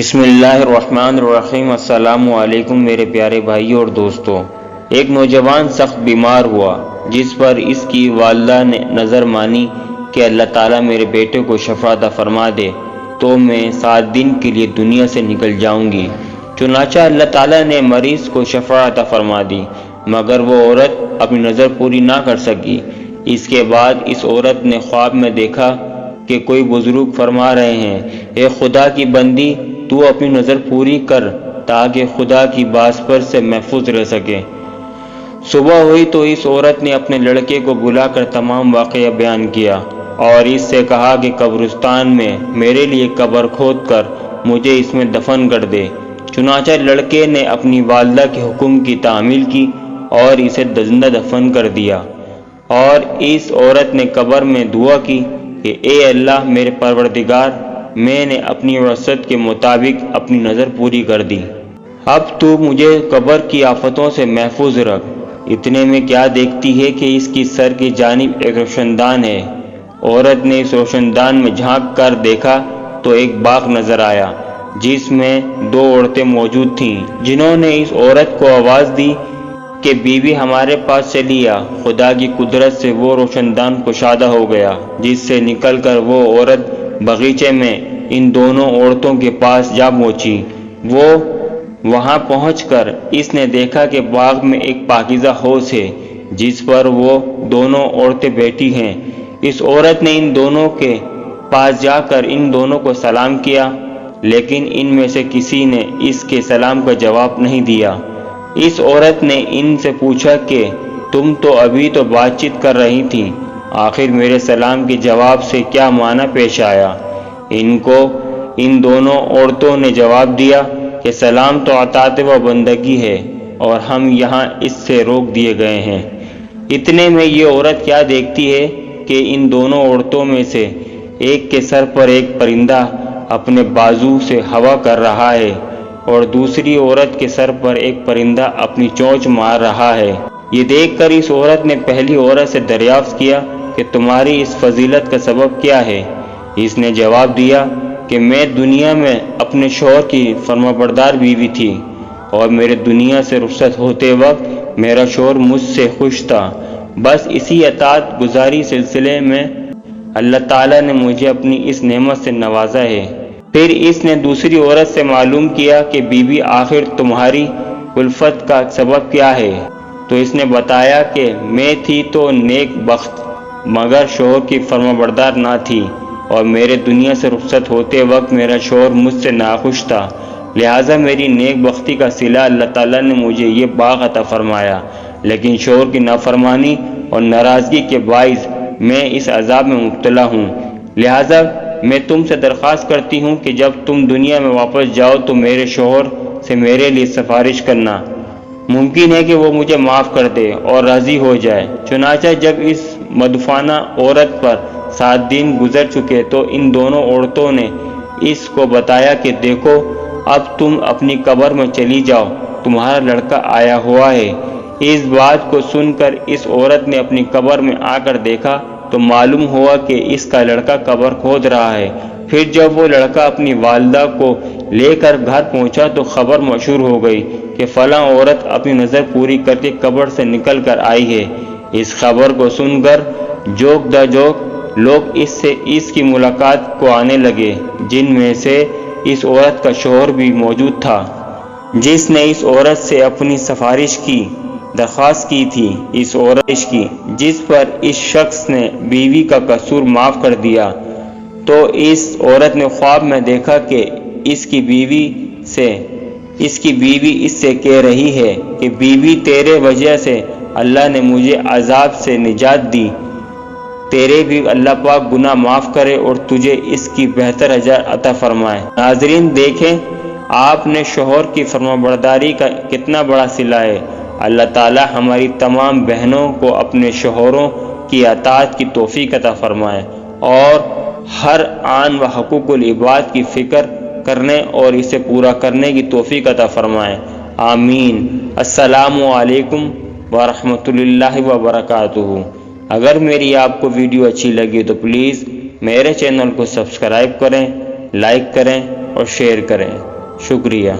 بسم اللہ الرحمن الرحیم۔ السلام علیکم میرے پیارے بھائیوں اور دوستوں۔ ایک نوجوان سخت بیمار ہوا جس پر اس کی والدہ نے نظر مانی کہ اللہ تعالیٰ میرے بیٹے کو شفا عطا فرما دے تو میں 7 دن کے لیے دنیا سے نکل جاؤں گی۔ چنانچہ اللہ تعالیٰ نے مریض کو شفا عطا فرما دی، مگر وہ عورت اپنی نظر پوری نہ کر سکی۔ اس کے بعد اس عورت نے خواب میں دیکھا کہ کوئی بزرگ فرما رہے ہیں، اے خدا کی بندی، تو اپنی نظر پوری کر تاکہ خدا کی باز پر سے محفوظ رہ سکے۔ صبح ہوئی تو اس عورت نے اپنے لڑکے کو بلا کر تمام واقعہ بیان کیا اور اس سے کہا کہ قبرستان میں میرے لیے قبر کھود کر مجھے اس میں دفن کر دے۔ چنانچہ لڑکے نے اپنی والدہ کے حکم کی تعمیل کی اور اسے زندہ دفن کر دیا، اور اس عورت نے قبر میں دعا کی کہ اے اللہ میرے پروردگار، میں نے اپنی وسعت کے مطابق اپنی نظر پوری کر دی، اب تو مجھے قبر کی آفتوں سے محفوظ رکھ۔ اتنے میں کیا دیکھتی ہے کہ اس کی سر کی جانب ایک روشن دان ہے۔ عورت نے اس روشن دان میں جھانک کر دیکھا تو ایک باغ نظر آیا جس میں 2 عورتیں موجود تھیں، جنہوں نے اس عورت کو آواز دی کہ بیوی ہمارے پاس چلی آ۔ خدا کی قدرت سے وہ روشن دان کشادہ ہو گیا جس سے نکل کر وہ عورت باغیچے میں ان دونوں عورتوں کے پاس جا پہنچی۔ وہ وہاں پہنچ کر اس نے دیکھا کہ باغ میں ایک پاکیزہ حوض ہے جس پر وہ دونوں عورتیں بیٹھی ہیں۔ اس عورت نے ان دونوں کے پاس جا کر ان دونوں کو سلام کیا، لیکن ان میں سے کسی نے اس کے سلام کا جواب نہیں دیا۔ اس عورت نے ان سے پوچھا کہ تم تو ابھی تو بات چیت کر رہی تھی، آخر میرے سلام کے جواب سے کیا معنی پیش آیا؟ ان کو ان دونوں عورتوں نے جواب دیا کہ سلام تو اطاعت و بندگی ہے اور ہم یہاں اس سے روک دیے گئے ہیں۔ اتنے میں یہ عورت کیا دیکھتی ہے کہ ان دونوں عورتوں میں سے ایک کے سر پر ایک پرندہ اپنے بازو سے ہوا کر رہا ہے اور دوسری عورت کے سر پر ایک پرندہ اپنی چونچ مار رہا ہے۔ یہ دیکھ کر اس عورت نے پہلی عورت سے دریافت کیا کہ تمہاری اس فضیلت کا سبب کیا ہے؟ اس نے جواب دیا کہ میں دنیا میں اپنے شوہر کی فرمانبردار بیوی تھی اور میرے دنیا سے رخصت ہوتے وقت میرا شوہر مجھ سے خوش تھا، بس اسی اطاعت گزاری سلسلے میں اللہ تعالیٰ نے مجھے اپنی اس نعمت سے نوازا ہے۔ پھر اس نے دوسری عورت سے معلوم کیا کہ بیوی آخر تمہاری الفت کا سبب کیا ہے؟ تو اس نے بتایا کہ میں تھی تو نیک بخت، مگر شوہر کی فرمانبردار نہ تھی اور میرے دنیا سے رخصت ہوتے وقت میرا شوہر مجھ سے ناخوش تھا، لہٰذا میری نیک بختی کا صلہ اللہ تعالیٰ نے مجھے یہ باغ عطا فرمایا، لیکن شوہر کی نافرمانی اور ناراضگی کے باعث میں اس عذاب میں مبتلا ہوں۔ لہٰذا میں تم سے درخواست کرتی ہوں کہ جب تم دنیا میں واپس جاؤ تو میرے شوہر سے میرے لیے سفارش کرنا، ممکن ہے کہ وہ مجھے معاف کر دے اور راضی ہو جائے۔ چنانچہ جب اس مدفونہ عورت پر 7 دن گزر چکے تو ان دونوں عورتوں نے اس کو بتایا کہ دیکھو اب تم اپنی قبر میں چلی جاؤ، تمہارا لڑکا آیا ہوا ہے۔ اس بات کو سن کر اس عورت نے اپنی قبر میں آ کر دیکھا تو معلوم ہوا کہ اس کا لڑکا قبر کھود رہا ہے۔ پھر جب وہ لڑکا اپنی والدہ کو لے کر گھر پہنچا تو خبر مشہور ہو گئی کہ فلاں عورت اپنی نظر پوری کر کے قبر سے نکل کر آئی ہے۔ اس خبر کو سن کر جوک دا جوک لوگ اس کی ملاقات کو آنے لگے، جن میں سے اس عورت کا شوہر بھی موجود تھا، جس نے اس عورت سے اپنی سفارش کی درخواست کی تھی۔ اس عورت کی جس پر اس شخص نے بیوی کا قصور معاف کر دیا، تو اس عورت نے خواب میں دیکھا کہ اس کی بیوی اس سے کہہ رہی ہے کہ بیوی تیرے وجہ سے اللہ نے مجھے عذاب سے نجات دی، تیرے بھی اللہ پاک گناہ معاف کرے اور تجھے اس کی بہتر اجر عطا فرمائے۔ ناظرین دیکھیں آپ نے شوہر کی فرمانبرداری کا کتنا بڑا صلہ ہے۔ اللہ تعالی ہماری تمام بہنوں کو اپنے شوہروں کی اطاعت کی توفیق عطا فرمائے اور ہر آن و حقوق العباد کی فکر کرنے اور اسے پورا کرنے کی توفیق عطا فرمائے، آمین۔ السلام علیکم ورحمۃ اللہ وبرکاتہ۔ اگر میری آپ کو ویڈیو اچھی لگی تو پلیز میرے چینل کو سبسکرائب کریں، لائک کریں اور شیئر کریں۔ شکریہ۔